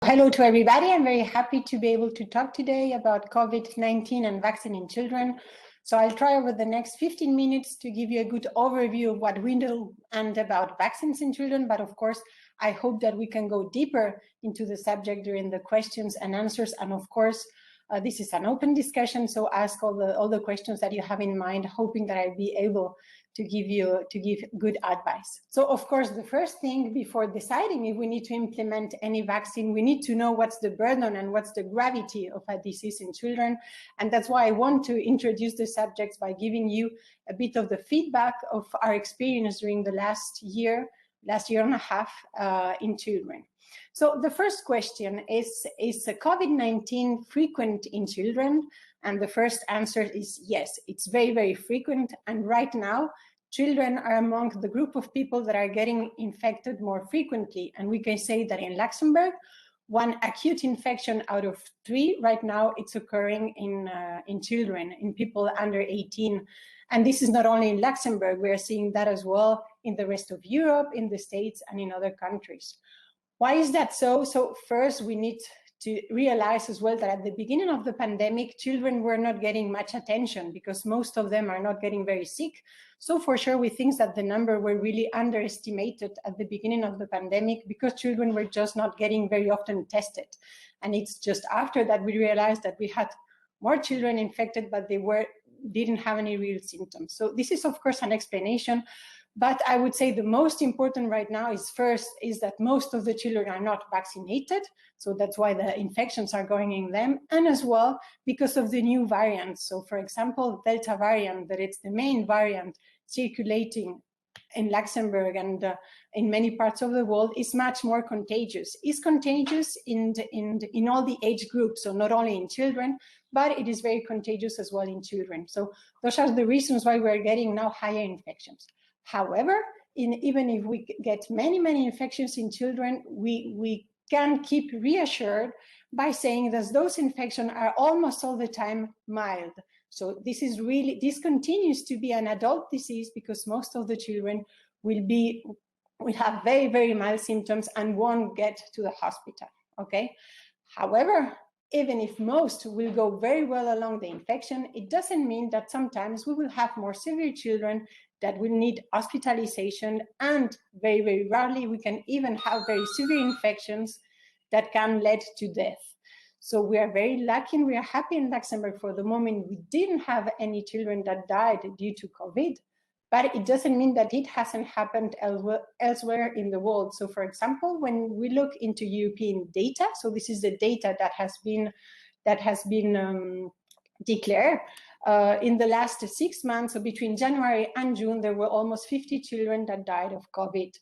Hello to everybody. I'm very happy to be able to talk today about COVID-19 and vaccine in children. So I'll try over the next 15 minutes to give you a good overview of what we know and about vaccines in children. But of course, I hope that we can go deeper into the subject during the questions and answers. And of course, this is an open discussion, so ask all the questions that you have in mind, hoping that I'll be able to give good advice. So of course, the first thing before deciding if we need to implement any vaccine, we need to know what's the burden and what's the gravity of a disease in children. And that's why I want to introduce the subjects by giving you a bit of the feedback of our experience during the last year and a half in children. So the first question is COVID-19 frequent in children? And the first answer is yes, it's very, very frequent. And right now, children are among the group of people that are getting infected more frequently. And we can say that in Luxembourg, one acute infection out of 3 right now, it's occurring in children, in people under 18. And this is not only in Luxembourg, we are seeing that as well in the rest of Europe, in the States, and in other countries. Why is that so? So first, we need to realize as well that at the beginning of the pandemic, children were not getting much attention because most of them are not getting very sick. So for sure, we think that the number were really underestimated at the beginning of the pandemic because children were just not getting very often tested. And it's just after that we realized that we had more children infected, but they didn't have any real symptoms. So this is, of course, an explanation. But I would say the most important right now is that most of the children are not vaccinated. So that's why the infections are going in them. And as well, because of the new variants. So for example, Delta variant, that it's the main variant circulating in Luxembourg and in many parts of the world, is much more contagious. It's contagious in all the age groups, so not only in children, but it is very contagious as well in children. So those are the reasons why we're getting now higher infections. However, even if we get many, many infections in children, we can keep reassured by saying that those infections are almost all the time mild. So this continues to be an adult disease because most of the children will have very, very mild symptoms and won't get to the hospital, okay? However, even if most will go very well along the infection, it doesn't mean that sometimes we will have more severe children that will need hospitalization, and very, very rarely we can even have very severe infections that can lead to death. So we are very lucky and we are happy in Luxembourg for the moment. We didn't have any children that died due to COVID, but it doesn't mean that it hasn't happened elsewhere in the world. So for example, when we look into European data, so this is the data that has been declared, in the last 6 months, so between January and June, there were almost 50 children that died of COVID.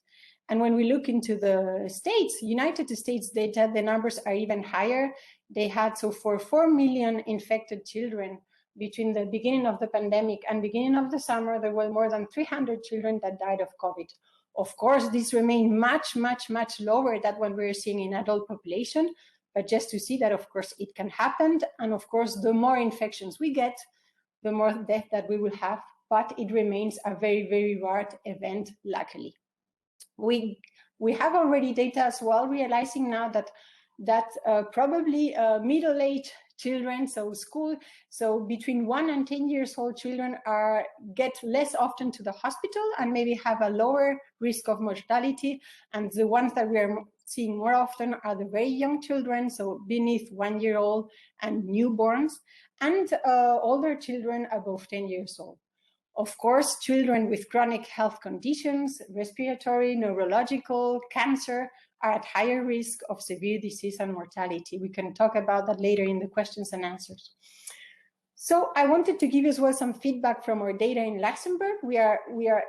And when we look into the States, United States data, the numbers are even higher. They had, so for 4 million infected children between the beginning of the pandemic and beginning of the summer, there were more than 300 children that died of COVID. Of course, this remained much, much, much lower than what we're seeing in adult population, but just to see that, of course, it can happen. And of course, the more infections we get, the more death that we will have, but it remains a very, very rare event, luckily. We have already data as well, realizing now that probably middle-aged children, so between 1 and 10 years old children get less often to the hospital and maybe have a lower risk of mortality. And the ones that we are seeing more often are the very young children, so beneath 1 year old and newborns, and older children above 10 years old. Of course, children with chronic health conditions, respiratory, neurological, cancer, are at higher risk of severe disease and mortality. We can talk about that later in the questions and answers. So I wanted to give you as well some feedback from our data in Luxembourg. We are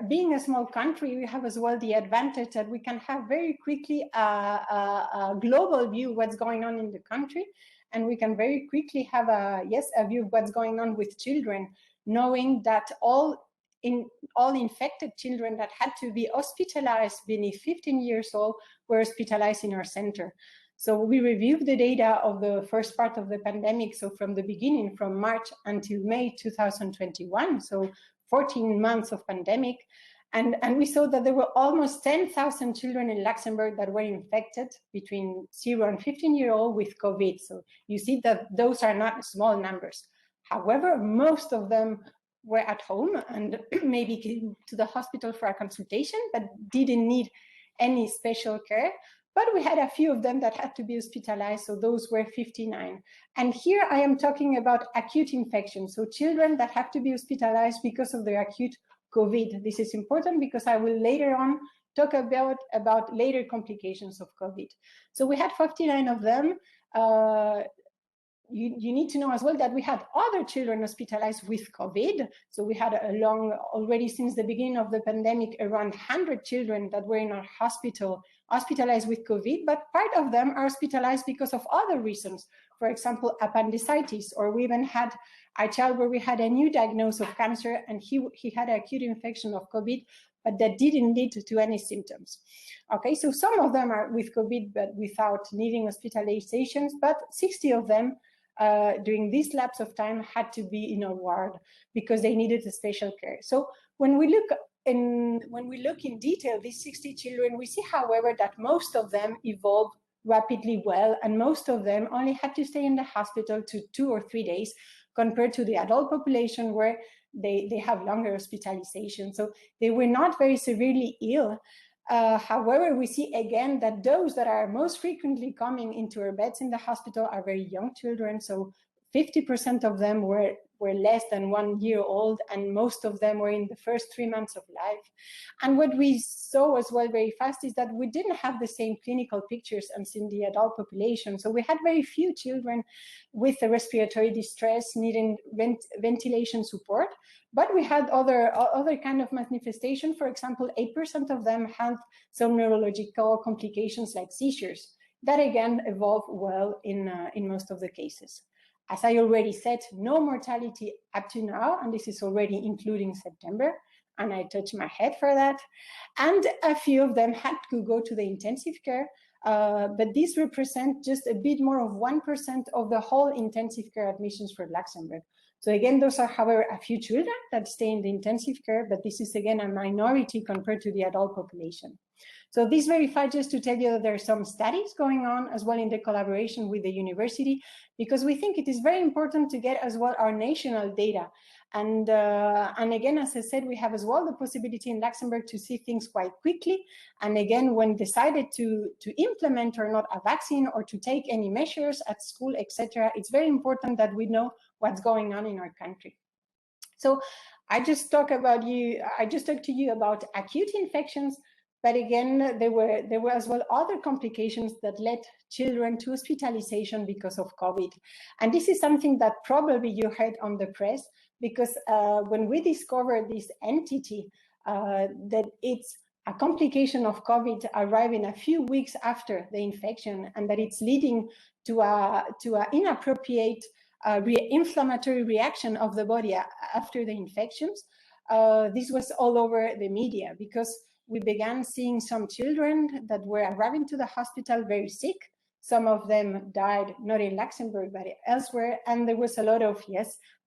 being a small country, we have as well the advantage that we can have very quickly a global view of what's going on in the country. And we can very quickly have a view of what's going on with children, knowing that all infected children that had to be hospitalized beneath 15 years old were hospitalized in our center. So we reviewed the data of the first part of the pandemic, so from the beginning, from March until May 2021, so 14 months of pandemic. And we saw that there were almost 10,000 children in Luxembourg that were infected between 0 and 15-year-old with COVID. So you see that those are not small numbers. However, most of them were at home and maybe came to the hospital for a consultation, but didn't need any special care. But we had a few of them that had to be hospitalized, so those were 59. And here I am talking about acute infection, so children that have to be hospitalized because of their acute COVID. This is important because I will later on talk about later complications of COVID. So we had 59 of them. You need to know as well that we had other children hospitalized with COVID. So we had already since the beginning of the pandemic, around 100 children that were in our hospital hospitalized with COVID, but part of them are hospitalized because of other reasons. For example, appendicitis, or we even had a child where we had a new diagnosis of cancer and he had acute infection of COVID, but that didn't lead to any symptoms. Okay, so some of them are with COVID, but without needing hospitalizations, but 60 of them during this lapse of time had to be in a ward because they needed a special care. So when we look in detail, these 60 children, we see, however, that most of them evolved rapidly well, and most of them only had to stay in the hospital to 2 or 3 days compared to the adult population where they have longer hospitalization. So they were not very severely ill. However, we see again that those that are most frequently coming into our beds in the hospital are very young children. So 50% of them were less than 1 year old, and most of them were in the first 3 months of life. And what we saw as well very fast is that we didn't have the same clinical pictures as in the adult population. So we had very few children with a respiratory distress needing ventilation support, but we had other kind of manifestation. For example, 8% of them had some neurological complications like seizures. That again evolved well in most of the cases. As I already said, no mortality up to now, and this is already including September, and I touch my head for that. And a few of them had to go to the intensive care, but these represent just a bit more of 1% of the whole intensive care admissions for Luxembourg. So again, those are, however, a few children that stay in the intensive care, but this is again a minority compared to the adult population. So this verified just to tell you that there are some studies going on as well in the collaboration with the university, because we think it is very important to get as well our national data. And again, as I said, we have as well the possibility in Luxembourg to see things quite quickly. And again, when decided to implement or not a vaccine or to take any measures at school, etc., it's very important that we know what's going on in our country. So I just talked to you about acute infections. But again, there were as well other complications that led children to hospitalization because of COVID. And this is something that probably you heard on the press, because when we discovered this entity, that it's a complication of COVID arriving a few weeks after the infection, and that it's leading to a inappropriate inflammatory reaction of the body after the infections. This was all over the media, because we began seeing some children that were arriving to the hospital very sick. Some of them died, not in Luxembourg, but elsewhere. And there was a lot of,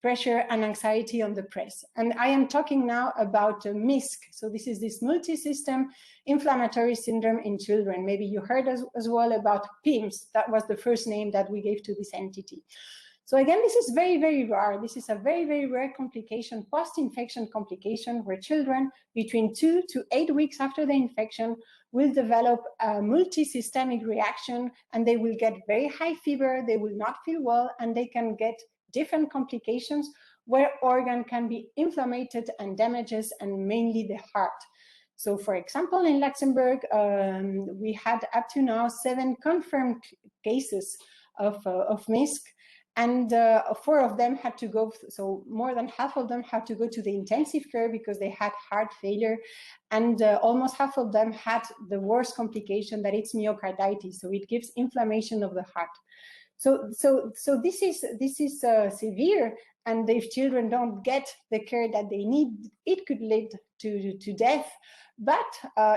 pressure and anxiety on the press. And I am talking now about MISC. So this is this multi-system inflammatory syndrome in children. Maybe you heard as well about PIMS. That was the first name that we gave to this entity. So again, this is very, very rare. This is a very, very rare complication, post-infection complication, where children between 2 to 8 weeks after the infection will develop a multi-systemic reaction, and they will get very high fever, they will not feel well, and they can get different complications where organ can be inflamed and damages, and mainly the heart. So for example, in Luxembourg, we had up to now 7 confirmed cases of MISC. And 4 of them had to go, so more than half of them had to go to the intensive care because they had heart failure. And almost half of them had the worst complication, that it's myocarditis. So it gives inflammation of the heart. So this is severe. And if children don't get the care that they need, it could lead to death. But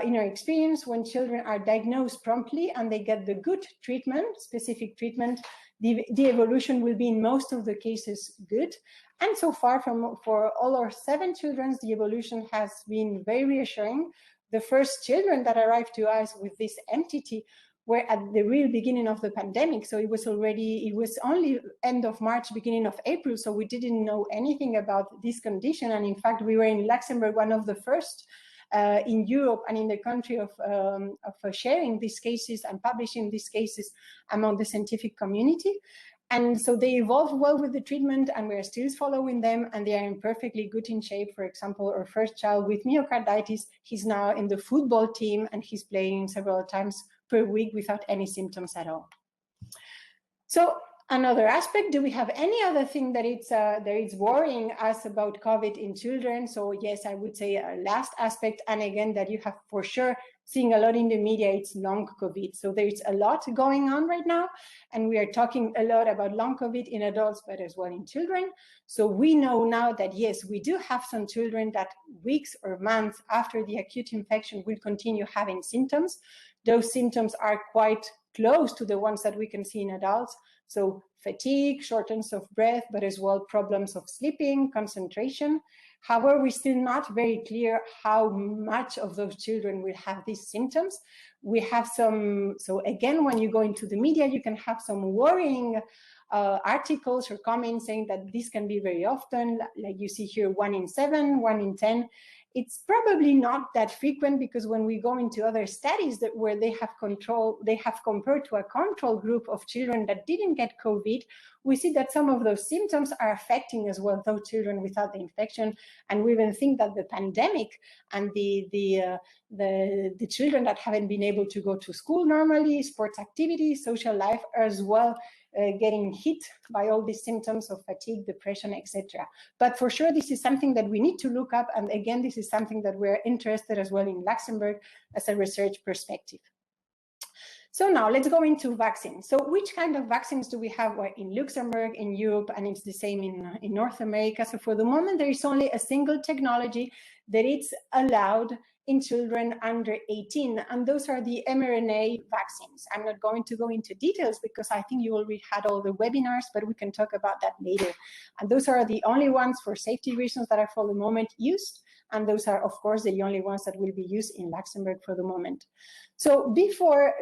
in our experience, when children are diagnosed promptly and they get the good treatment, specific treatment, the evolution will be in most of the cases good. And so far, for all our 7 children, the evolution has been very reassuring. The first children that arrived to us with this entity were at the real beginning of the pandemic. So it was only end of March, beginning of April. So we didn't know anything about this condition. And in fact, we were in Luxembourg, one of the first in Europe and in the country of sharing these cases and publishing these cases among the scientific community. And so they evolved well with the treatment, and we're still following them, and they are in perfectly good in shape. For example, our first child with myocarditis, he's now in the football team, and he's playing several times per week without any symptoms at all. So another aspect, do we have any other thing that it's worrying us about COVID in children? So yes, I would say a last aspect, and again, that you have for sure seeing a lot in the media, it's long COVID. So there's a lot going on right now, and we are talking a lot about long COVID in adults, but as well in children. So we know now that yes, we do have some children that weeks or months after the acute infection will continue having symptoms. Those symptoms are quite close to the ones that we can see in adults. So fatigue, shortness of breath, but as well problems of sleeping, concentration. However, we're still not very clear how much of those children will have these symptoms. We have some, so again, when you go into the media, you can have some worrying articles or comments saying that this can be very often, like you see here, 1 in 7, 1 in 10. It's probably not that frequent, because when we go into other studies that where they have compared to a control group of children that didn't get COVID, we see that some of those symptoms are affecting as well those children without the infection. And we even think that the pandemic and the children that haven't been able to go to school normally, sports activities, social life, as well getting hit by all these symptoms of fatigue, depression, etc. But for sure, this is something that we need to look up. And again, this is something that we're interested as well in Luxembourg as a research perspective. So now let's go into vaccines. So which kind of vaccines do we have in Luxembourg, in Europe, and it's the same in North America? So for the moment, there is only a single technology that it's allowed in children under 18, and those are the mRNA vaccines. I'm not going to go into details because I think you already had all the webinars, but we can talk about that later. And those are the only ones for safety reasons that are for the moment used. And those are, of course, the only ones that will be used in Luxembourg for the moment. So before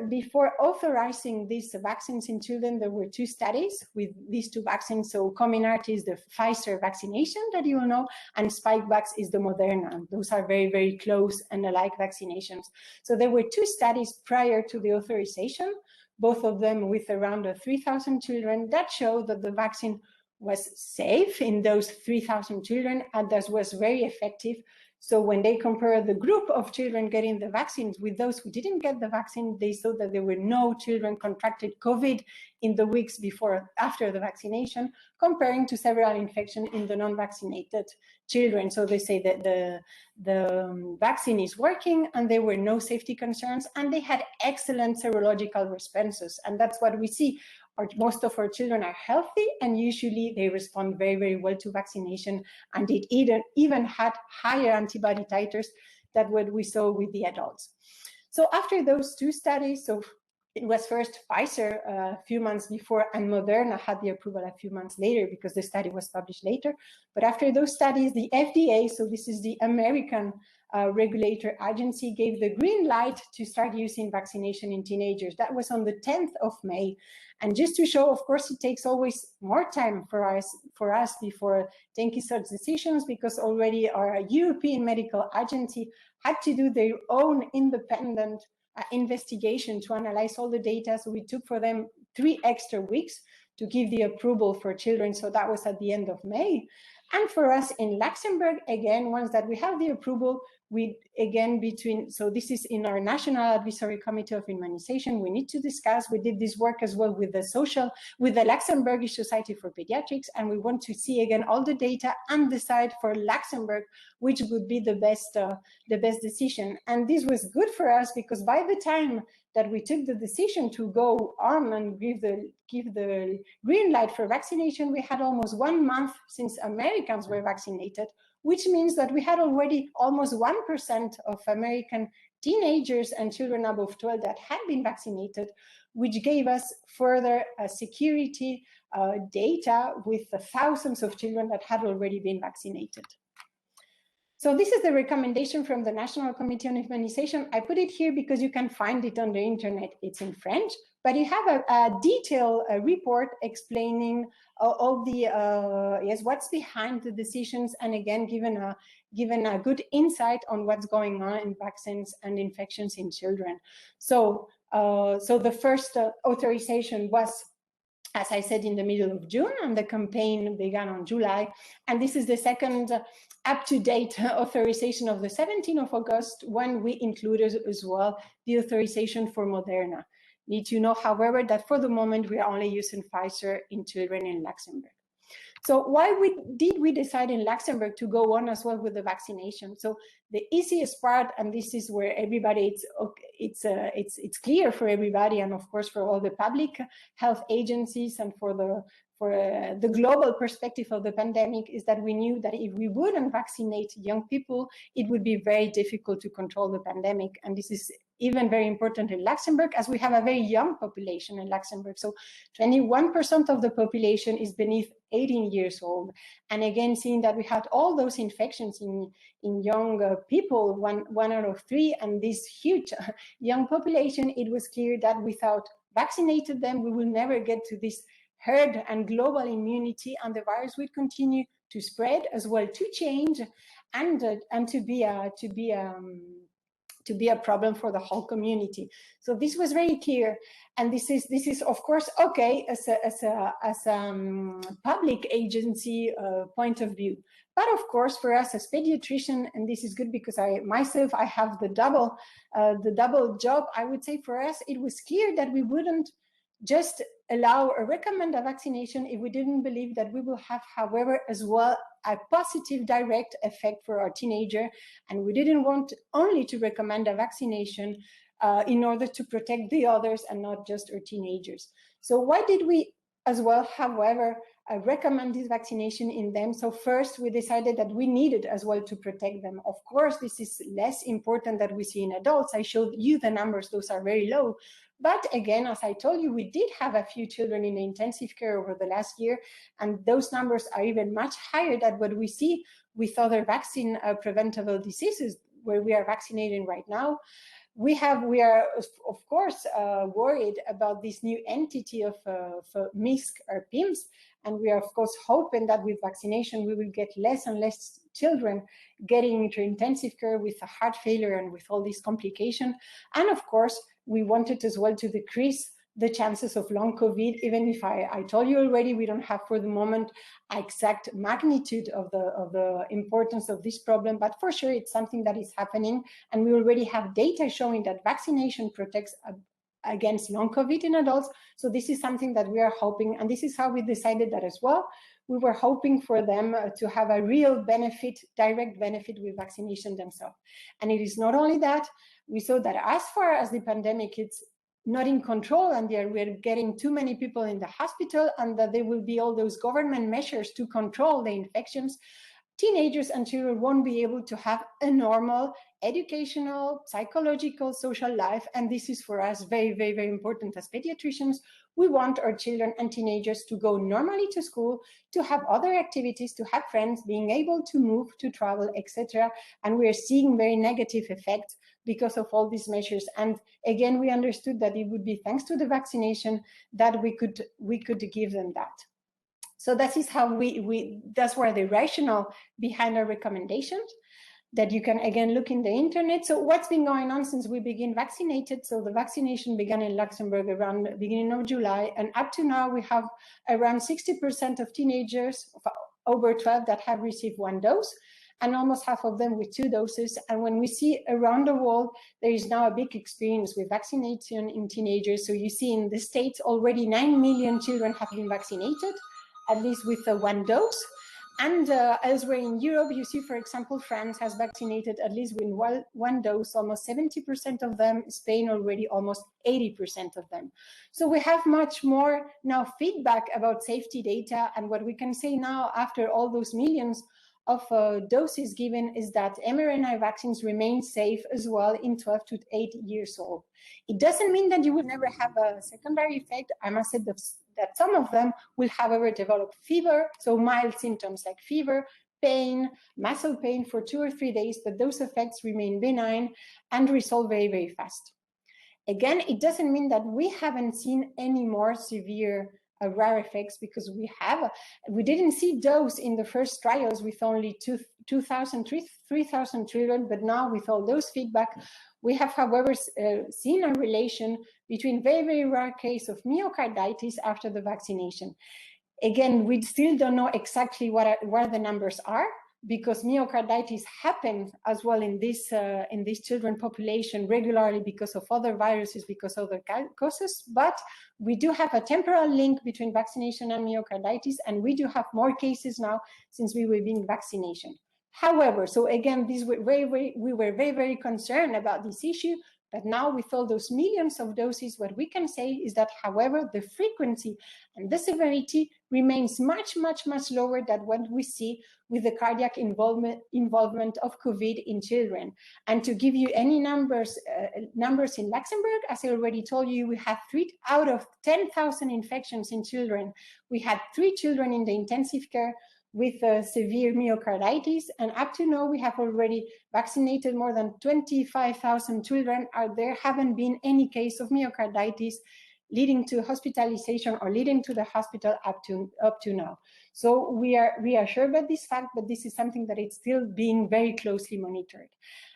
authorizing these vaccines in children, there were 2 studies with these 2 vaccines. So Comirnaty is the Pfizer vaccination that you all know, and Spikevax is the Moderna. Those are very, very close and alike vaccinations. So there were 2 studies prior to the authorization, both of them with around 3,000 children, that showed that the vaccine was safe in those 3,000 children, and that was very effective. So when they compared the group of children getting the vaccines with those who didn't get the vaccine, they saw that there were no children contracted COVID in the weeks after the vaccination, comparing to several infections in the non-vaccinated children. So they say that the vaccine is working, and there were no safety concerns, and they had excellent serological responses. And that's what we see. Most of our children are healthy, and usually they respond very, very well to vaccination, and it even had higher antibody titers than what we saw with the adults. So after those 2 studies, so it was first Pfizer a few months before, and Moderna had the approval a few months later because the study was published later. But after those studies, the FDA, so this is the American regulator agency, gave the green light to start using vaccination in teenagers. That was on the 10th of May. And just to show, of course, it takes always more time for us before taking such decisions, because already our European medical agency had to do their own independent investigation to analyze all the data. So we took for them 3 extra weeks to give the approval for children. So that was at the end of May. And for us in Luxembourg, again, once that we have the approval, we again so this is in our National Advisory Committee of Immunization, we need to discuss, we did this work as well with the Luxembourgish Society for Pediatrics, and we want to see again all the data and decide for Luxembourg which would be the best decision. And this was good for us, because by the time that we took the decision to go on and give the green light for vaccination, we had almost 1 month since Americans were vaccinated, which means that we had already almost 1% of American teenagers and children above 12 that had been vaccinated, which gave us further security data with the thousands of children that had already been vaccinated. So this is the recommendation from the National Committee on Immunization. I put it here because you can find it on the internet. It's in French, but you have a detailed report explaining all the what's behind the decisions, and again given a good insight on what's going on in vaccines and infections in children. So the first authorization was, as I said, in the middle of June, and the campaign began on July. And this is the second up-to-date authorization of the 17th of August, when we included as well the authorization for Moderna. Need to know, however, that for the moment we are only using Pfizer in children in Luxembourg. So why did we decide in Luxembourg to go on as well with the vaccination? So the easiest part, and this is where everybody, it's clear for everybody, and of course for all the public health agencies and for the global perspective of the pandemic, is that we knew that if we wouldn't vaccinate young people, it would be very difficult to control the pandemic. And this is even very important in Luxembourg, as we have a very young population in Luxembourg. So 21% of the population is beneath 18 years old. And again, seeing that we had all those infections in young people, one out of 3, and this huge young population, it was clear that without vaccinating them, we will never get to this herd and global immunity, and the virus will continue to spread as well, to change, and to be a problem for the whole community. So this was very clear, and this is of course okay as a public agency point of view. But of course, for us as pediatrician, and this is good because I have the double job, I would say for us it was clear that we wouldn't just allow or recommend a vaccination if we didn't believe that we will have, however, as well, a positive direct effect for our teenager. And we didn't want only to recommend a vaccination in order to protect the others and not just our teenagers. So why did we as well, however, recommend this vaccination in them? So first, we decided that we needed as well to protect them. Of course, this is less important than we see in adults. I showed you the numbers, those are very low. But again, as I told you, we did have a few children in intensive care over the last year, and those numbers are even much higher than what we see with other vaccine preventable diseases where we are vaccinating right now. We are of course worried about this new entity of MISC or PIMS, and we are of course hoping that with vaccination we will get less and less children getting into intensive care with a heart failure and with all these complications. And of course, we wanted as well to decrease the chances of long COVID, even if I told you already, we don't have for the moment exact magnitude of the importance of this problem, but for sure it's something that is happening, and we already have data showing that vaccination protects against long COVID in adults. So this is something that we are hoping, and this is how we decided that as well. We were hoping for them to have a real benefit, direct benefit with vaccination themselves. And it is not only that, we saw that as far as the pandemic, it's not in control, and we're getting too many people in the hospital, and that there will be all those government measures to control the infections. Teenagers and children won't be able to have a normal educational, psychological, social life. And this is for us very, very, very important as pediatricians. We want our children and teenagers to go normally to school, to have other activities, to have friends, being able to move, to travel, etc. And we are seeing very negative effects because of all these measures. And again, we understood that it would be thanks to the vaccination that we could give them that. So that is how that's where the rationale behind our recommendations, that you can again look in the internet. So what's been going on since we began vaccinated? So the vaccination began in Luxembourg around the beginning of July, and up to now we have around 60% of teenagers over 12 that have received 1 dose, and almost half of them with 2 doses. And when we see around the world, there is now a big experience with vaccination in teenagers. So you see in the States already 9 million children have been vaccinated, at least with 1 dose. And elsewhere in Europe, you see, for example, France has vaccinated at least with one dose, almost 70% of them. Spain already almost 80% of them. So we have much more now feedback about safety data. And what we can say now, after all those millions doses given is that mRNA vaccines remain safe as well in 12 to 8 years old. It doesn't mean that you will never have a secondary effect. I must say that some of them will, however, develop fever, so mild symptoms like fever, pain, muscle pain for 2 or 3 days, but those effects remain benign and resolve very, very fast. Again, it doesn't mean that we haven't seen any more severe rare effects, because we didn't see those in the first trials with only 3,000 children, but now with all those feedback, we have, however, seen a relation between very, very rare case of myocarditis after the vaccination. Again, we still don't know exactly what the numbers are, because myocarditis happens as well in this children population regularly because of other viruses, because of other causes. But we do have a temporal link between vaccination and myocarditis, and we do have more cases now since we were being vaccination. However, so again, we were very, very concerned about this issue. But now with all those millions of doses, what we can say is that, however, the frequency and the severity remains much, much, much lower than what we see with the cardiac involvement of COVID in children. And to give you any numbers in Luxembourg, as I already told you, we have 3 out of 10,000 infections in children. We had 3 children in the intensive care with severe myocarditis, and up to now we have already vaccinated more than 25,000 children. There haven't been any case of myocarditis leading to hospitalization or leading to the hospital up to now. So we are reassured by this fact, but this is something that is still being very closely monitored.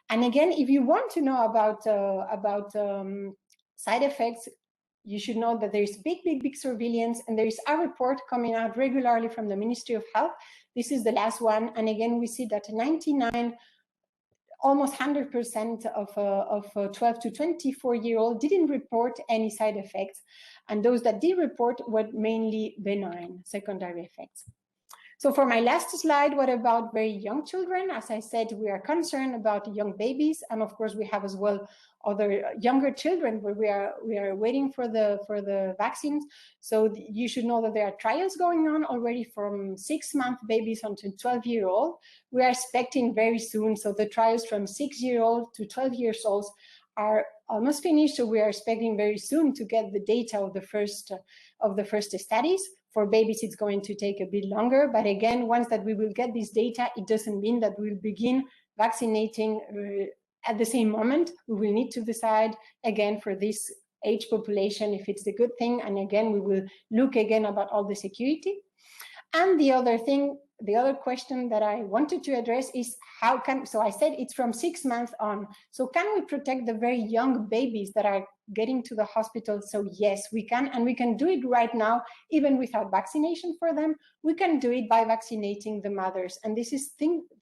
And again, if you want to know about side effects, you should know that there is big surveillance, and there is a report coming out regularly from the Ministry of Health. This is the last one, and again, we see that 99, almost 100% of 12 to 24-year-old didn't report any side effects, and those that did report were mainly benign secondary effects. So for my last slide, what about very young children? As I said, we are concerned about young babies, and of course we have as well other younger children where we are waiting for the vaccines. So you should know that there are trials going on already from 6-month babies until 12-year-old. We are expecting very soon. So the trials from 6-year-old to 12 years old are almost finished. So we are expecting very soon to get the data of the first studies. For babies, it's going to take a bit longer. But again, once that we will get this data, it doesn't mean that we'll begin vaccinating at the same moment. We will need to decide again for this age population if it's a good thing. And again, we will look again about all the security. And the other thing, the other question that I wanted to address is so I said it's from 6 months on. So can we protect the very young babies that are getting to the hospital? So yes, we can, and we can do it right now, even without vaccination for them. We can do it by vaccinating the mothers. And this is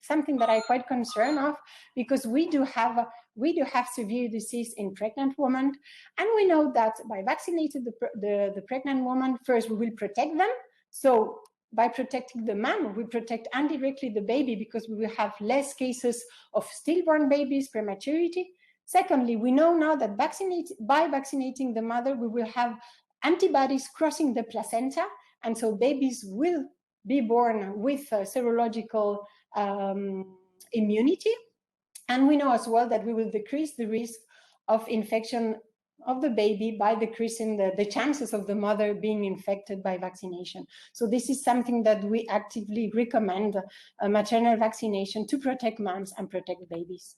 something that I'm quite concerned of, because we do have severe disease in pregnant women. And we know that by vaccinating the pregnant woman, first we will protect them. So by protecting the mom, we protect indirectly the baby, because we will have less cases of stillborn babies, prematurity. Secondly, we know now that by vaccinating the mother, we will have antibodies crossing the placenta, and so babies will be born with serological immunity. And we know as well that we will decrease the risk of infection of the baby by decreasing the chances of the mother being infected by vaccination. So this is something that we actively recommend, maternal vaccination, to protect moms and protect babies.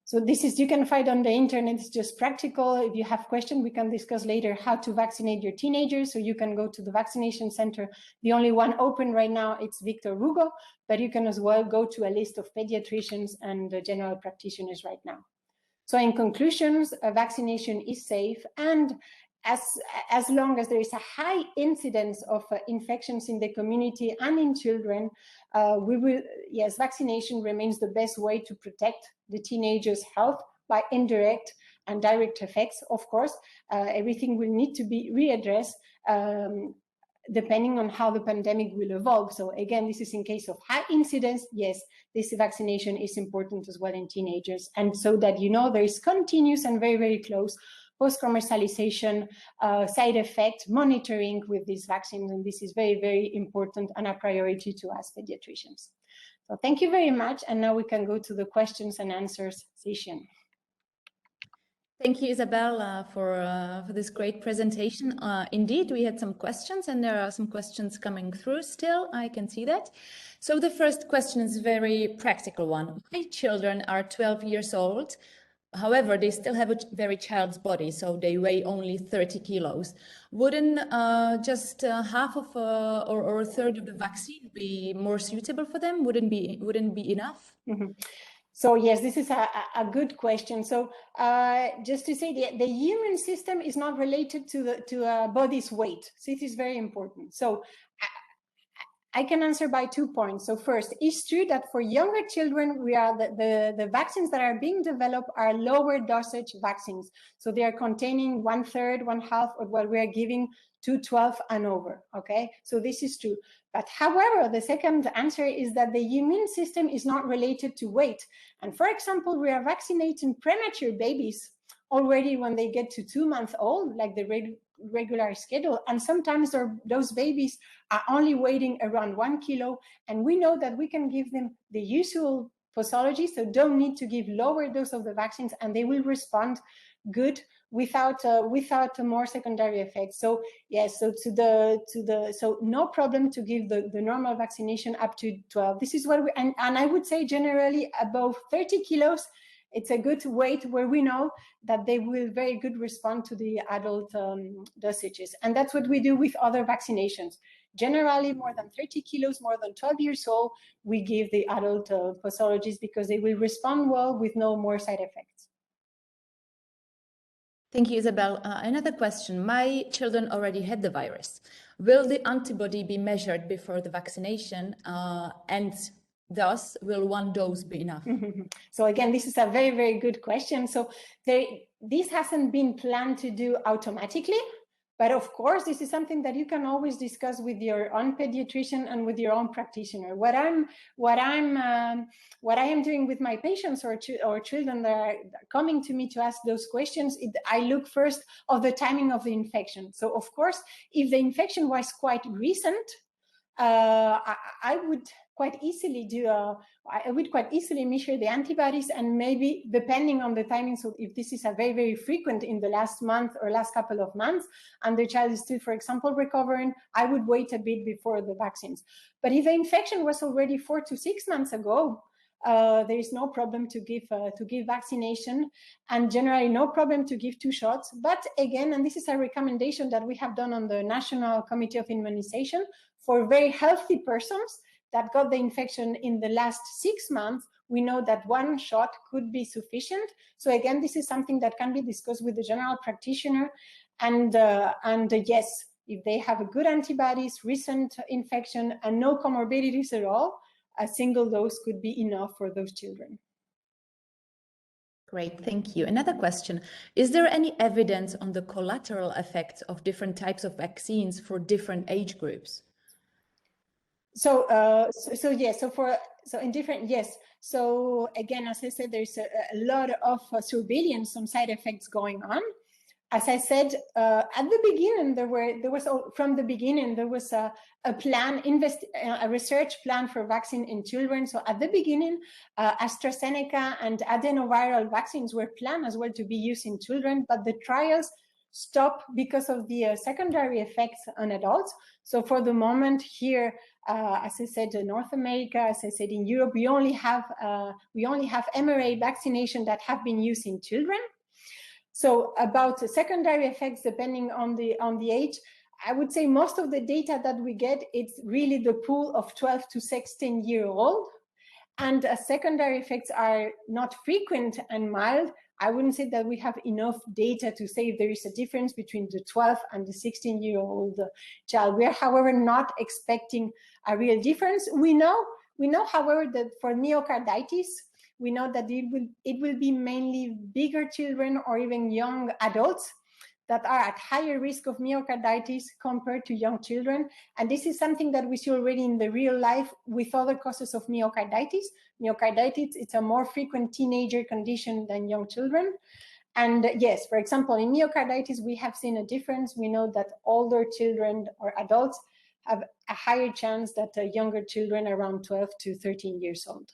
So this is, you can find on the internet, it's just practical. If you have questions, we can discuss later how to vaccinate your teenagers. So you can go to the vaccination center. The only one open right now, it's Victor Hugo, but you can as well go to a list of pediatricians and general practitioners right now. So in conclusions, vaccination is safe, and as long as there is a high incidence of infections in the community and in children, vaccination remains the best way to protect the teenagers' health by indirect and direct effects. Of course, everything will need to be readdressed depending on how the pandemic will evolve. So again, this is in case of high incidence. Yes, this vaccination is important as well in teenagers. And so that, you know, there is continuous and very, very close post-commercialization side effect monitoring with these vaccines. And this is very, very important and a priority to us pediatricians. So thank you very much. And now we can go to the questions and answers session. Thank you, Isabel, for this great presentation. Indeed, we had some questions, and there are some questions coming through still. I can see that. So the first question is a very practical one. My children are 12 years old. However, they still have a very child's body, so they weigh only 30 kilos. Wouldn't just half of or a third of the vaccine be more suitable for them? Wouldn't be enough? Mm-hmm. So yes, this is a good question. So just to say, the immune system is not related to a body's weight. So it is very important. So I can answer by 2 points. So first, it's true that for younger children, the vaccines that are being developed are lower dosage vaccines. So they are containing 1/3, 1/2 of what we are giving to 12 and over. Okay, so this is true. But however, the second answer is that the immune system is not related to weight. And for example, we are vaccinating premature babies already when they get to 2 months old, like the regular schedule. And sometimes those babies are only weighing around 1 kilo. And we know that we can give them the usual posology, so don't need to give lower dose of the vaccines, and they will respond good without more secondary effects. So yes, so so no problem to give the normal vaccination up to 12. This is what we, and I would say generally above 30 kilos, it's a good weight where we know that they will very good respond to the adult dosages. And that's what we do with other vaccinations. Generally, more than 30 kilos, more than 12 years old, we give the adult posologies because they will respond well with no more side effects. Thank you, Isabel. Another question. My children already had the virus. Will the antibody be measured before the vaccination and thus, will one dose be enough? So again, this is a very, very good question. So this hasn't been planned to do automatically, but of course, this is something that you can always discuss with your own pediatrician and with your own practitioner. What I am doing with my patients or children that are coming to me to ask those questions, I look first of the timing of the infection. So of course, if the infection was quite recent, I would quite easily measure the antibodies, and maybe depending on the timing. So if this is a very, very frequent in the last month or last couple of months, and the child is still, for example, recovering, I would wait a bit before the vaccines. But if the infection was already 4 to 6 months ago, there is no problem to give vaccination, and generally no problem to give 2 shots. But again, and this is a recommendation that we have done on the National Committee of Immunization, for very healthy persons that got the infection in the last 6 months, we know that 1 shot could be sufficient. So again, this is something that can be discussed with the general practitioner. And yes, if they have a good antibodies, recent infection, and no comorbidities at all, a single dose could be enough for those children. Great, thank you. Another question. Is there any evidence on the collateral effects of different types of vaccines for different age groups? So in different, yes. So again, as I said, there's a lot of surveillance, some side effects going on. As I said, at the beginning, there was a plan, a research plan for vaccine in children. So at the beginning, AstraZeneca and adenoviral vaccines were planned as well to be used in children, but the trials stopped because of the secondary effects on adults. So for the moment here, as I said, in North America, as I said, in Europe, we only have mRNA vaccination that have been used in children. So about the secondary effects, depending on the age, I would say most of the data that we get, it's really the pool of 12 to 16-year-old. And secondary effects are not frequent and mild. I wouldn't say that we have enough data to say if there is a difference between the 12 and the 16-year-old child. We are, however, not expecting a real difference. We know, however, that for myocarditis, we know that it will be mainly bigger children or even young adults that are at higher risk of myocarditis compared to young children. And this is something that we see already in the real life with other causes of myocarditis. Myocarditis, it's a more frequent teenager condition than young children. And yes, for example, in myocarditis, we have seen a difference. We know that older children or adults have a higher chance that younger children around 12 to 13 years old.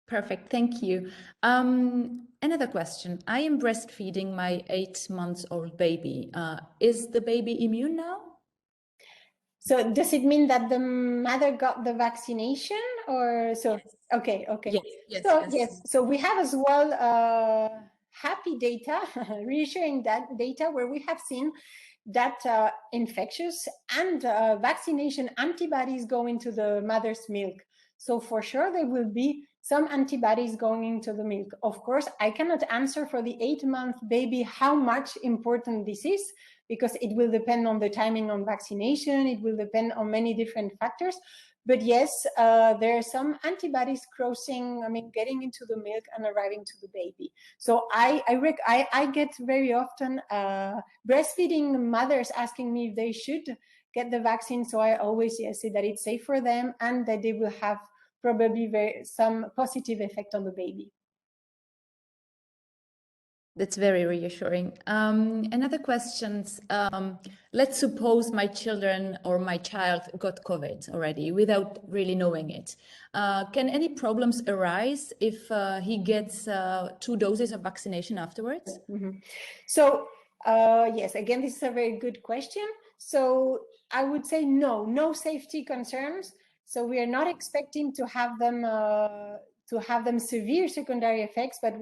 Perfect, thank you. Another question. I am breastfeeding my 8-month-old baby. Is the baby immune now? So does it mean that the mother got the vaccination, or so? Yes. Okay. Yes. So we have as well happy data, reassuring data where we have seen that infectious and vaccination antibodies go into the mother's milk. So for sure there will be some antibodies going into the milk. Of course, I cannot answer for the 8-month baby how much important this is, because it will depend on the timing on vaccination, it will depend on many different factors. But yes, there are some antibodies crossing, getting into the milk and arriving to the baby. So I get very often breastfeeding mothers asking me if they should get the vaccine. So I always say that it's safe for them and that they will have probably some positive effect on the baby. That's very reassuring. Another question, let's suppose my children or my child got COVID already without really knowing it. Can any problems arise if he gets 2 doses of vaccination afterwards? Mm-hmm. So yes, again, this is a very good question. So I would say no safety concerns. So we are not expecting to have them severe secondary effects, but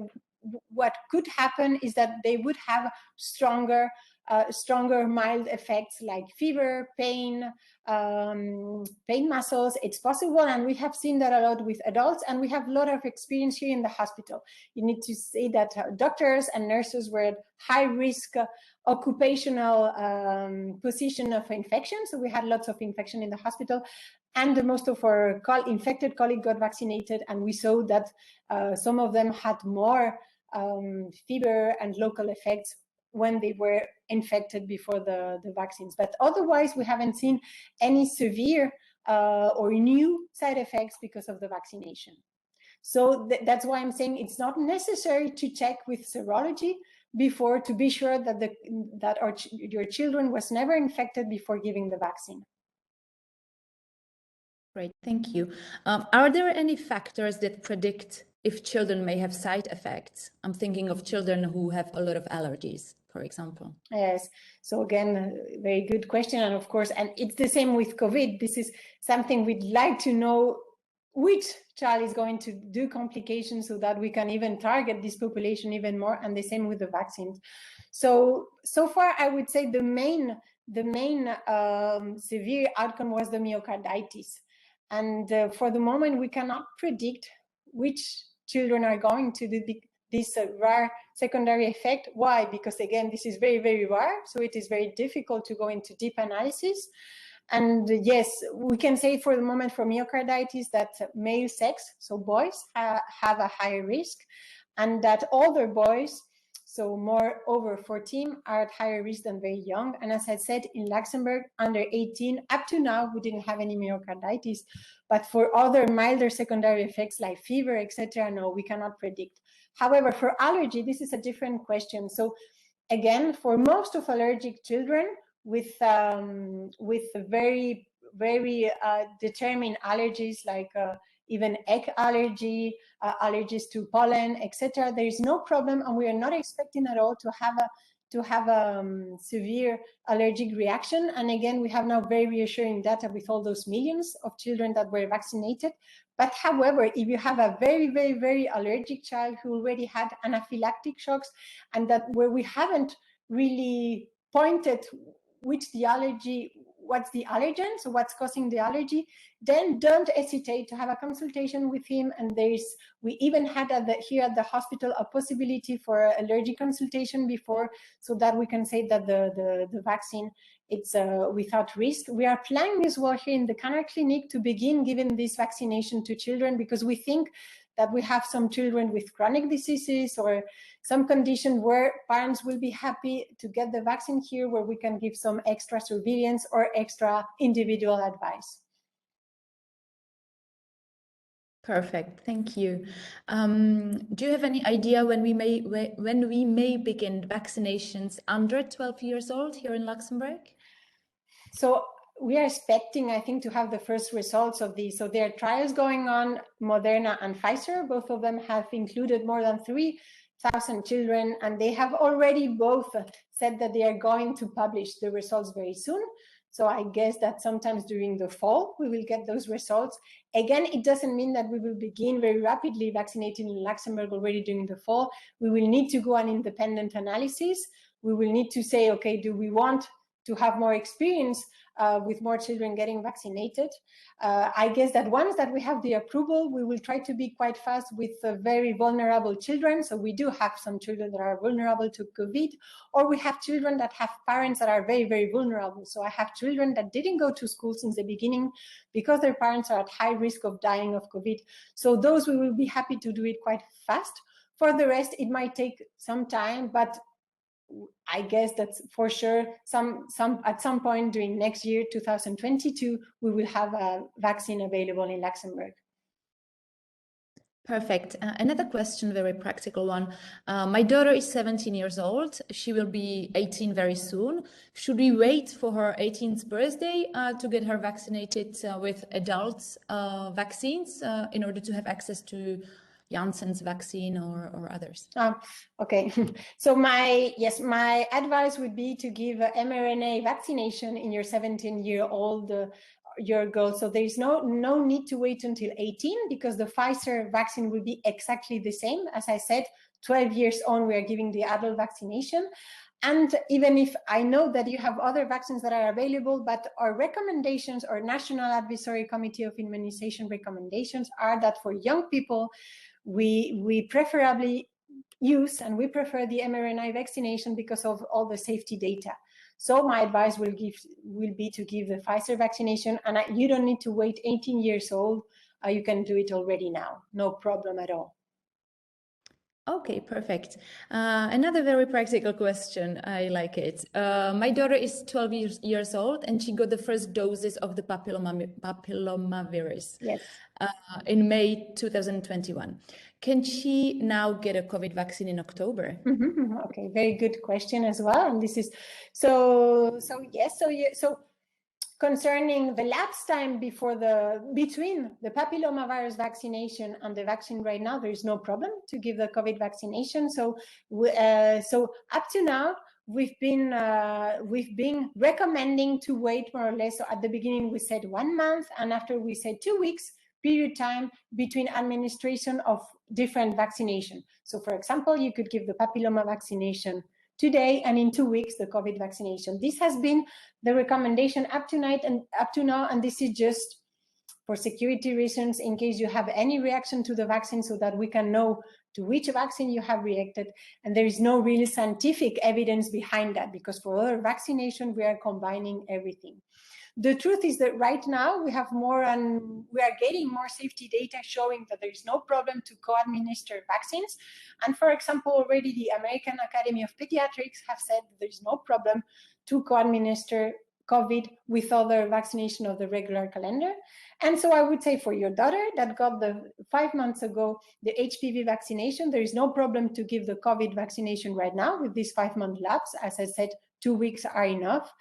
what could happen is that they would have stronger mild effects like fever, pain muscles. It's possible, and we have seen that a lot with adults, and we have a lot of experience here in the hospital. You need to say that doctors and nurses were at high risk occupational position of infection, so we had lots of infection in the hospital, and most of our infected colleagues got vaccinated, and we saw that some of them had more fever and local effects when they were infected before the vaccines. But otherwise, we haven't seen any severe or new side effects because of the vaccination. So that's why I'm saying it's not necessary to check with serology before to be sure that your children was never infected before giving the vaccine. Great, thank you. Are there any factors that predict if children may have side effects? I'm thinking of children who have a lot of allergies, for example. Yes, so again, very good question. And of course, and it's the same with COVID. This is something we'd like to know which child is going to do complications so that we can even target this population even more, and the same with the vaccines. So far, I would say the main severe outcome was the myocarditis. And for the moment, we cannot predict which children are going to do this rare secondary effect. Why? Because again, this is very, very rare. So it is very difficult to go into deep analysis. And yes, we can say for the moment for myocarditis that male sex, so boys, have a higher risk, and that older boys, so more over 14, are at higher risk than very young. And as I said, in Luxembourg, under 18, up to now, we didn't have any myocarditis. But for other milder secondary effects like fever, etc., no, we cannot predict. However, for allergy, this is a different question. So again, for most of allergic children with very, very determined allergies like even egg allergy, allergies to pollen, etc., there is no problem, and we are not expecting at all to have a severe allergic reaction. And again, we have now very reassuring data with all those millions of children that were vaccinated. But however, if you have a very, very, very allergic child who already had anaphylactic shocks, and that where we haven't really pointed what's the allergen, so what's causing the allergy, then don't hesitate to have a consultation with him. And we even had here at the hospital a possibility for allergic consultation before, so that we can say that the vaccine, it's without risk. We are planning as well here in the Kannerklinik to begin giving this vaccination to children, because we think that we have some children with chronic diseases or some condition where parents will be happy to get the vaccine here, where we can give some extra surveillance or extra individual advice. Perfect, thank you. Do you have any idea when we may begin vaccinations under 12 years old here in Luxembourg? So we are expecting, I think, to have the first results of these. So there are trials going on, Moderna and Pfizer. Both of them have included more than 3,000 children, and they have already both said that they are going to publish the results very soon. So I guess that sometimes during the fall, we will get those results. Again, it doesn't mean that we will begin very rapidly vaccinating in Luxembourg already during the fall. We will need to go an independent analysis. We will need to say, okay, do we want to have more experience with more children getting vaccinated? I guess that once that we have the approval, we will try to be quite fast with very vulnerable children. So we do have some children that are vulnerable to COVID, or we have children that have parents that are very, very vulnerable. So I have children that didn't go to school since the beginning because their parents are at high risk of dying of COVID. So those we will be happy to do it quite fast. For the rest, it might take some time, but I guess that's for sure at some point during next year, 2022, we will have a vaccine available in Luxembourg. Perfect. Another question, very practical one. My daughter is 17 years old. She will be 18 very soon. Should we wait for her 18th birthday to get her vaccinated with adults vaccines in order to have access to Janssen's vaccine or others? Okay. So my advice would be to give mRNA vaccination in your 17-year-old your girl. So there is no need to wait until 18 because the Pfizer vaccine will be exactly the same. As I said, 12 years on, we are giving the adult vaccination. And even if I know that you have other vaccines that are available, but our recommendations, our National Advisory Committee of Immunization recommendations are that for young people, we preferably use and we prefer the mRNA vaccination because of all the safety data. So my advice will be to give the Pfizer vaccination, and you don't need to wait 18 years old. You can do it already now, no problem at all. Okay, perfect. Another very practical question. I like it. My daughter is 12 years old and she got the first doses of the papillomavirus in May 2021. Can she now get a COVID vaccine in October? Okay, very good question as well. And this is so concerning the lapse time between the papillomavirus vaccination and the vaccine right now, there is no problem to give the COVID vaccination. So up to now, we've been recommending to wait more or less. So at the beginning, we said 1 month, and after we said 2 weeks period time between administration of different vaccination. So for example, you could give the papilloma vaccination today, and in 2 weeks, the COVID vaccination. This has been the recommendation up to now, and this is just for security reasons, in case you have any reaction to the vaccine, so that we can know to which vaccine you have reacted. And there is no real scientific evidence behind that, because for other vaccination, we are combining everything. The truth is that right now we have we are getting more safety data showing that there is no problem to co-administer vaccines. And for example, already the American Academy of Pediatrics have said that there is no problem to co-administer COVID with other vaccination of the regular calendar. And so I would say for your daughter that got the 5 months ago, the HPV vaccination, there is no problem to give the COVID vaccination right now with this 5-month lapse. As I said, 2 weeks are enough.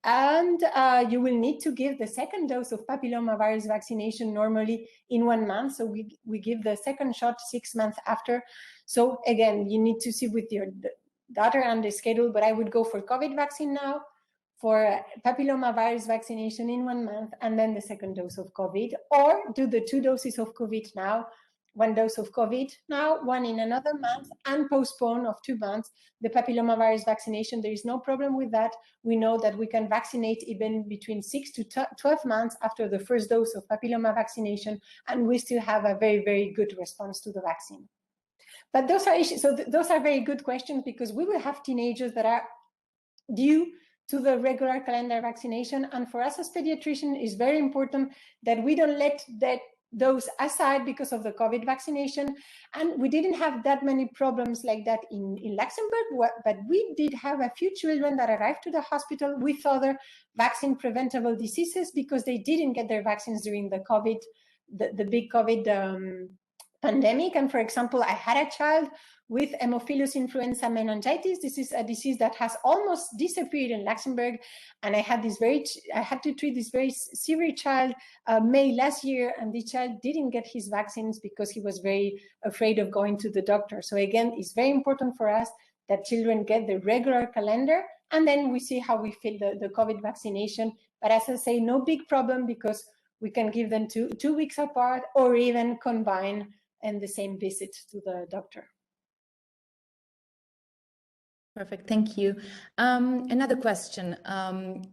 And you will need to give the second dose of papillomavirus vaccination normally in 1 month. So we give the second shot 6 months after. So again, you need to see with your daughter and the schedule, but I would go for COVID vaccine now, for papillomavirus vaccination in 1 month, and then the second dose of COVID, or do the 2 doses of COVID now, 1 dose of COVID now, 1 in another month, and postpone of 2 months the papillomavirus vaccination. There is no problem with that. We know that we can vaccinate even between 6 to 12 months after the first dose of papilloma vaccination, and we still have a very, very good response to the vaccine. But those are issues. So those are very good questions, because we will have teenagers that are due to the regular calendar vaccination. And for us as pediatricians, it's very important that we don't let those aside because of the COVID vaccination. And we didn't have that many problems like that in Luxembourg, but we did have a few children that arrived to the hospital with other vaccine preventable diseases because they didn't get their vaccines during the COVID, the big COVID pandemic. And for example, I had a child with Haemophilus influenza meningitis. This is a disease that has almost disappeared in Luxembourg. And I had to treat this very severe child May last year, and the child didn't get his vaccines because he was very afraid of going to the doctor. So again, it's very important for us that children get the regular calendar, and then we see how we feel the COVID vaccination. But as I say, no big problem, because we can give them two weeks apart, or even combine in the same visit to the doctor. Perfect, thank you. Another question.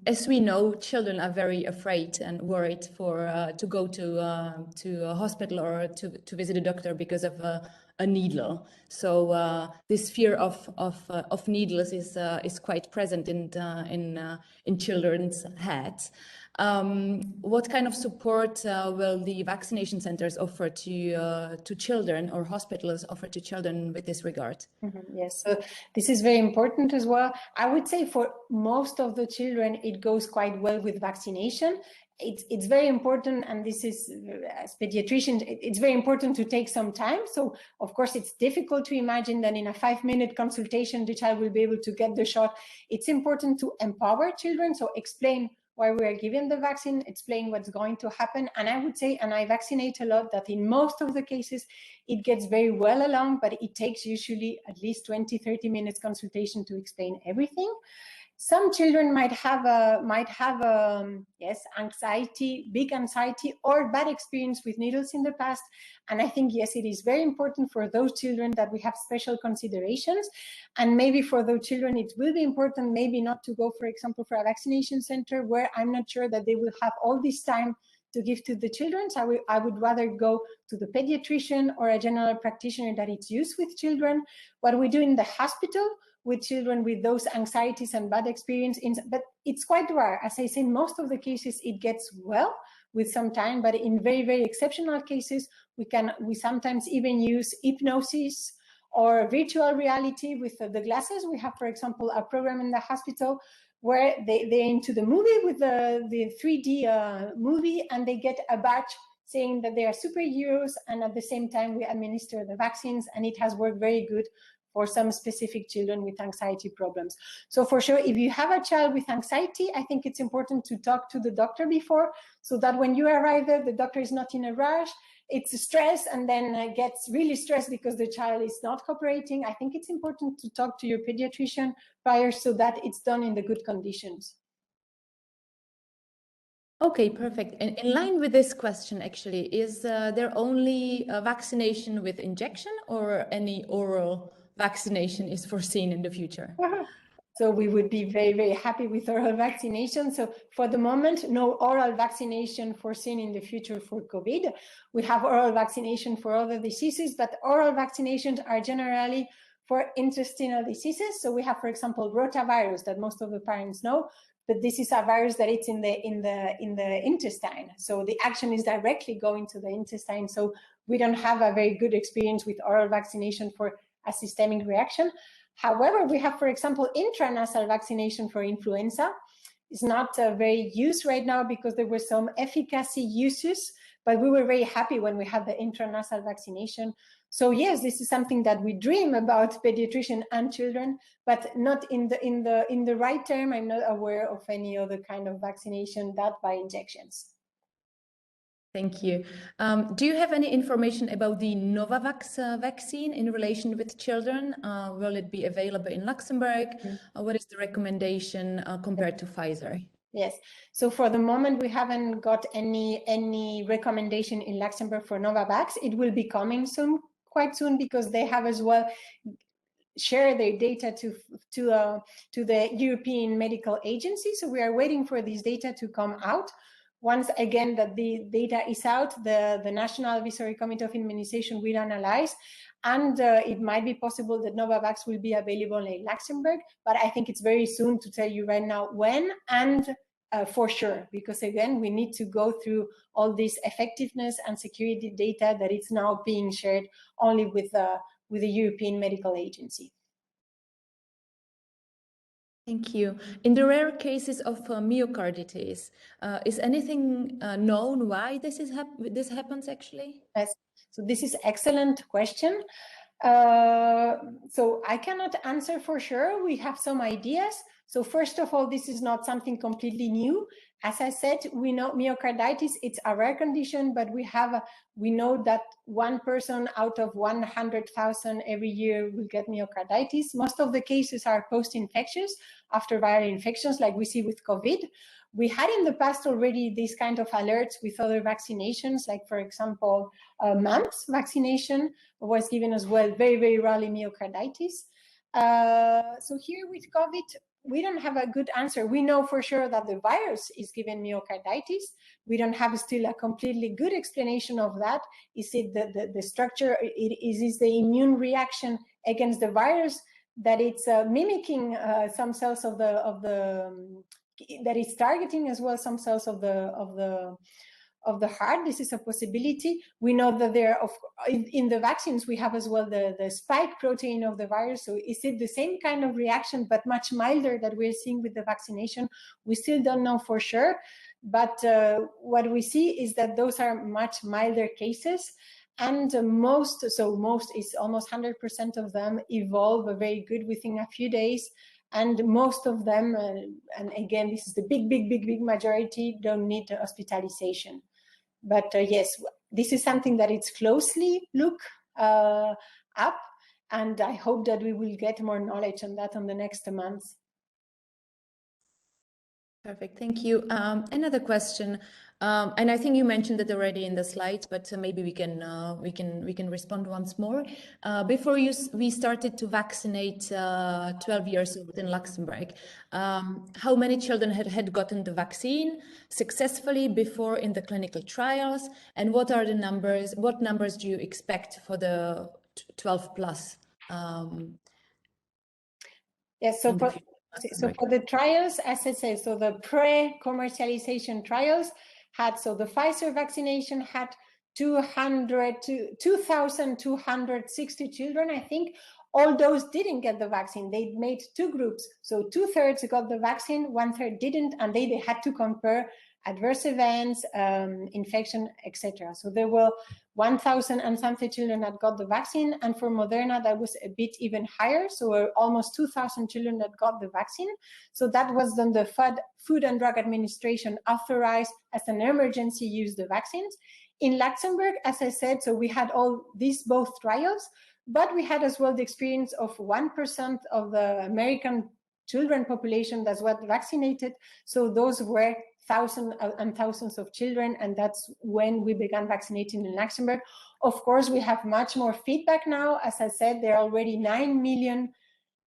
As we know, children are very afraid and worried to go to a hospital or to visit a doctor because of a needle. So this fear of needles is quite present in children's heads. What kind of support will the vaccination centers offer to children, or hospitals offer to children with this regard? Yes, so this is very important as well. I would say for most of the children, it goes quite well with vaccination. It's very important, and this is, as pediatricians, it's very important to take some time. So of course, it's difficult to imagine that in a 5-minute consultation, the child will be able to get the shot. It's important to empower children, so explain why we are giving the vaccine, explain what's going to happen. And I would say, and I vaccinate a lot, that in most of the cases, it gets very well along, but it takes usually at least 20-30 minutes consultation to explain everything. Some children might have anxiety, big anxiety, or bad experience with needles in the past. And I think, yes, it is very important for those children that we have special considerations. And maybe for those children, it will be important maybe not to go, for example, for a vaccination center where I'm not sure that they will have all this time to give to the children. So I would rather go to the pediatrician or a general practitioner that it's used with children. What we do in the hospital with children with those anxieties and bad experience, but it's quite rare. As I say, in most of the cases, it gets well with some time, but in very, very exceptional cases, we sometimes even use hypnosis or virtual reality with the glasses. We have, for example, a program in the hospital where they're into the movie with the 3D movie, and they get a badge saying that they are superheroes, and at the same time we administer the vaccines, and it has worked very good for some specific children with anxiety problems. So for sure, if you have a child with anxiety, I think it's important to talk to the doctor before, so that when you arrive there, the doctor is not in a rush. It's stress, and then gets really stressed because the child is not cooperating. I think it's important to talk to your pediatrician prior, so that it's done in the good conditions. Okay, perfect. And in line with this question, actually, is there only a vaccination with injection, or any oral vaccination is foreseen in the future? So we would be very, very happy with oral vaccination. So for the moment, no oral vaccination foreseen in the future for COVID. We have oral vaccination for other diseases, but oral vaccinations are generally for intestinal diseases. So we have, for example, rotavirus that most of the parents know, but this is a virus that it's in the intestine. So the action is directly going to the intestine. So we don't have a very good experience with oral vaccination for a systemic reaction. However, we have, for example, intranasal vaccination for influenza. It's not very used right now because there were some efficacy uses, but we were very happy when we had the intranasal vaccination. So yes, this is something that we dream about, pediatrician and children, but not in the right term. I'm not aware of any other kind of vaccination that by injections. Thank you. Do you have any information about the Novavax vaccine in relation with children? Will it be available in Luxembourg? What is the recommendation compared to Pfizer? Yes. So for the moment, we haven't got any recommendation in Luxembourg for Novavax. It will be coming soon, quite soon, because they have as well share their data to the European Medical Agency. So we are waiting for these data to come out. Once again that the data is out, the National Advisory Committee of Immunization will analyze, and it might be possible that Novavax will be available in Luxembourg, but I think it's very soon to tell you right now when and for sure, because again, we need to go through all this effectiveness and security data that is now being shared only with the European Medical Agency. Thank you. In the rare cases of myocarditis, is anything known why this happens actually? Yes. So this is excellent question. So I cannot answer for sure. We have some ideas. So first of all, this is not something completely new. As I said, we know myocarditis, it's a rare condition, but we know that 1 person out of 100,000 every year will get myocarditis. Most of the cases are post-infectious after viral infections, like we see with COVID. We had in the past already these kind of alerts with other vaccinations, like for example, mumps vaccination was given as well, very, very rarely myocarditis. So here with COVID, we don't have a good answer. We know for sure that the virus is given myocarditis. We don't have still a completely good explanation of that. Is it the structure? Is the immune reaction against the virus that it's mimicking some cells of the that is targeting as well some cells of the heart? This is a possibility. We know that there are, in the vaccines, we have as well the spike protein of the virus. So is it the same kind of reaction, but much milder that we're seeing with the vaccination? We still don't know for sure. But what we see is that those are much milder cases. And most is almost 100% of them evolve very good within a few days. And most of them, and again, this is the big majority, don't need hospitalization. But yes, this is something that it's closely looked up, and I hope that we will get more knowledge on that on the next months. Perfect, thank you. Another question, and I think you mentioned it already in the slides, but maybe we can respond once more. Before we started to vaccinate 12 years old in Luxembourg, how many children had gotten the vaccine successfully before in the clinical trials, and what are the numbers? What numbers do you expect for the 12 plus? Yes, so for the trials, as I say, so the pre-commercialization trials had, so the Pfizer vaccination had 2,260 children, I think. All those didn't get the vaccine. They made two groups. So 2/3 got the vaccine, 1/3 didn't, and they had to compare adverse events, infection, etc. So there were 1,000 and something children that got the vaccine, and for Moderna that was a bit even higher, so almost 2,000 children that got the vaccine. So that was then the Food and Drug Administration authorized as an emergency use the vaccines. In Luxembourg, as I said, so we had all these both trials, but we had as well the experience of 1% of the American children population that was vaccinated. So those were thousands and thousands of children, and that's when we began vaccinating in Luxembourg. Of course, we have much more feedback now. As I said, there are already 9 million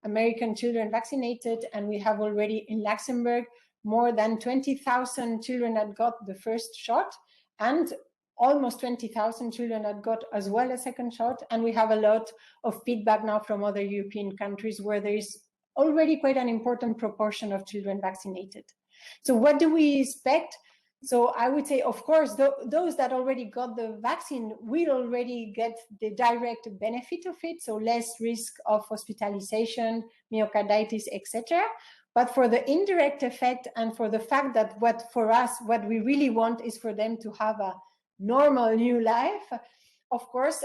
American children vaccinated, and we have already in Luxembourg more than 20,000 children that got the first shot, and almost 20,000 children that got as well a second shot. And we have a lot of feedback now from other European countries where there is already quite an important proportion of children vaccinated. So what do we expect? So I would say, of course, those that already got the vaccine will already get the direct benefit of it, so less risk of hospitalization, myocarditis, etc. But for the indirect effect and for the fact that what we really want is for them to have a normal new life, of course,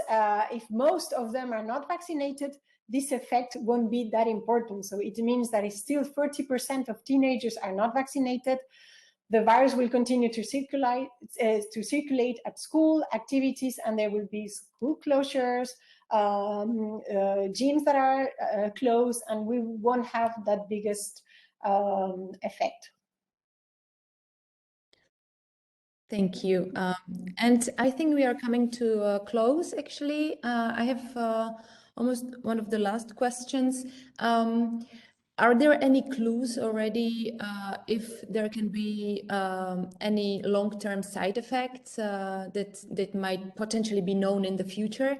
if most of them are not vaccinated, this effect won't be that important. So it means that it's still 40% of teenagers are not vaccinated. The virus will continue to circulate at school activities, and there will be school closures, gyms that are closed, and we won't have that biggest effect. Thank you. And I think we are coming to a close, actually. I have almost one of the last questions. Are there any clues already if there can be any long-term side effects that might potentially be known in the future?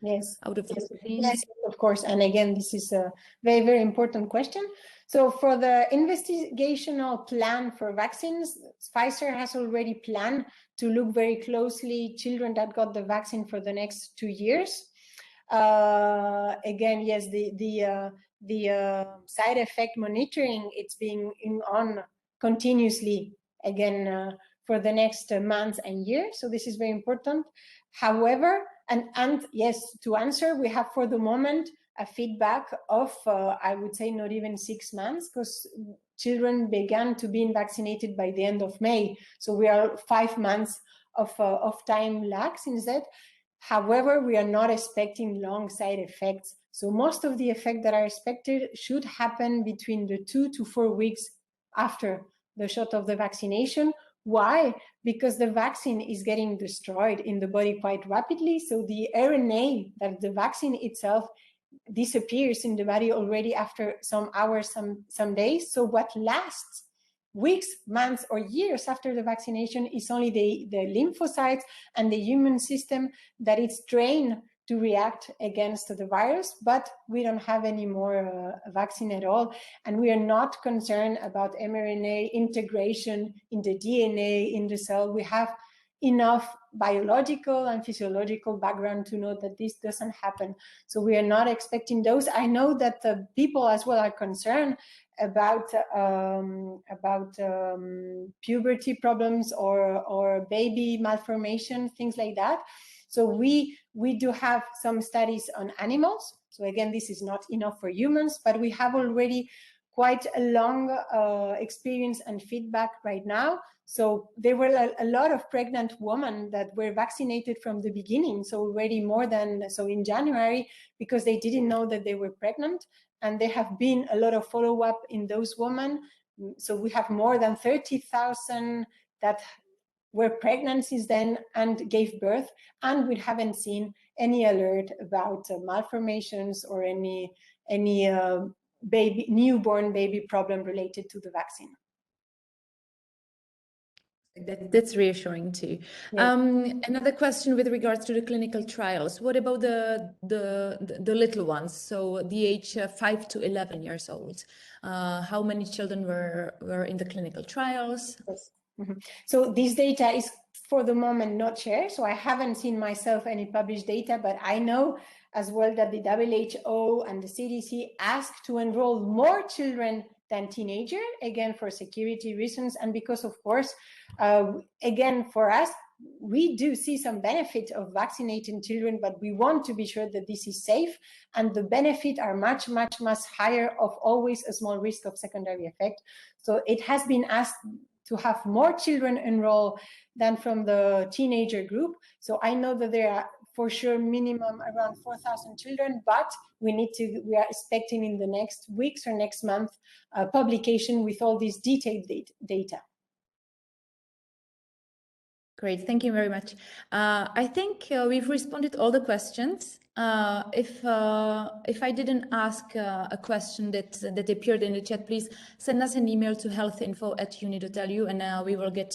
Yes. Out of yes, of course. And again, this is a very, very important question. So for the investigational plan for vaccines, Pfizer has already planned to look very closely children that got the vaccine for the next 2 years. Again, yes, the side effect monitoring, it's being on continuously again for the next months and years. So this is very important. However, And yes, to answer, we have for the moment a feedback of, I would say, not even 6 months, because children began to be vaccinated by the end of May. So we are 5 months of time lag since that. However, we are not expecting long side effects. So most of the effects that are expected should happen between the 2 to 4 weeks after the shot of the vaccination. Why? Because the vaccine is getting destroyed in the body quite rapidly. So the RNA, that the vaccine itself, disappears in the body already after some hours, some days. So what lasts weeks, months, or years after the vaccination is only the lymphocytes and the immune system that is trained to react against the virus, but we don't have any more vaccine at all. And we are not concerned about mRNA integration in the DNA, in the cell. We have enough biological and physiological background to know that this doesn't happen. So we are not expecting those. I know that the people as well are concerned about puberty problems or baby malformation, things like that. So we do have some studies on animals. So again, this is not enough for humans, but we have already quite a long experience and feedback right now. So there were a lot of pregnant women that were vaccinated from the beginning. So already more than, so in January, because they didn't know that they were pregnant. And there have been a lot of follow-up in those women. So we have more than 30,000 that were pregnant since then and gave birth. And we haven't seen any alert about malformations or any newborn baby problem related to the vaccine. That's reassuring too. Yeah. Another question with regards to the clinical trials. What about the little ones? So the age 5 to 11 years old. How many children were in the clinical trials? Yes. Mm-hmm. So this data is for the moment not shared. So I haven't seen myself any published data, but I know as well that the WHO and the CDC asked to enroll more children than teenagers, again, for security reasons. And because, of course, again, for us, we do see some benefit of vaccinating children, but we want to be sure that this is safe, and the benefit are much, much, much higher of always a small risk of secondary effect. So it has been asked to have more children enroll than from the teenager group. So I know that there are for sure minimum around 4,000 children, but we are expecting in the next weeks or next month publication with all these detailed data. Great, thank you very much. I think we've responded all the questions. If I didn't ask a question that appeared in the chat, please send us an email to healthinfo@uni.lu, and we will get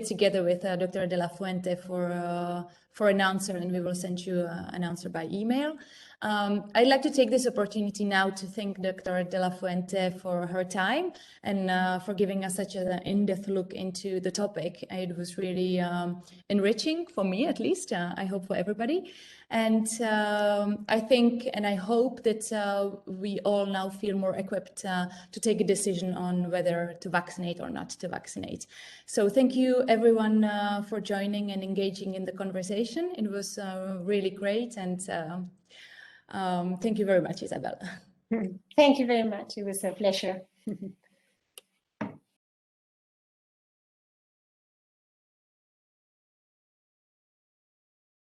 together with Dr. De La Fuente for an answer, and we will send you an answer by email. I'd like to take this opportunity now to thank Dr. De La Fuente for her time and for giving us such an in-depth look into the topic. It was really enriching for me, at least. I hope for everybody. And I think and I hope that we all now feel more equipped to take a decision on whether to vaccinate or not to vaccinate. So thank you everyone for joining and engaging in the conversation. It was really great, and thank you very much, Isabel. Thank you very much. It was a pleasure.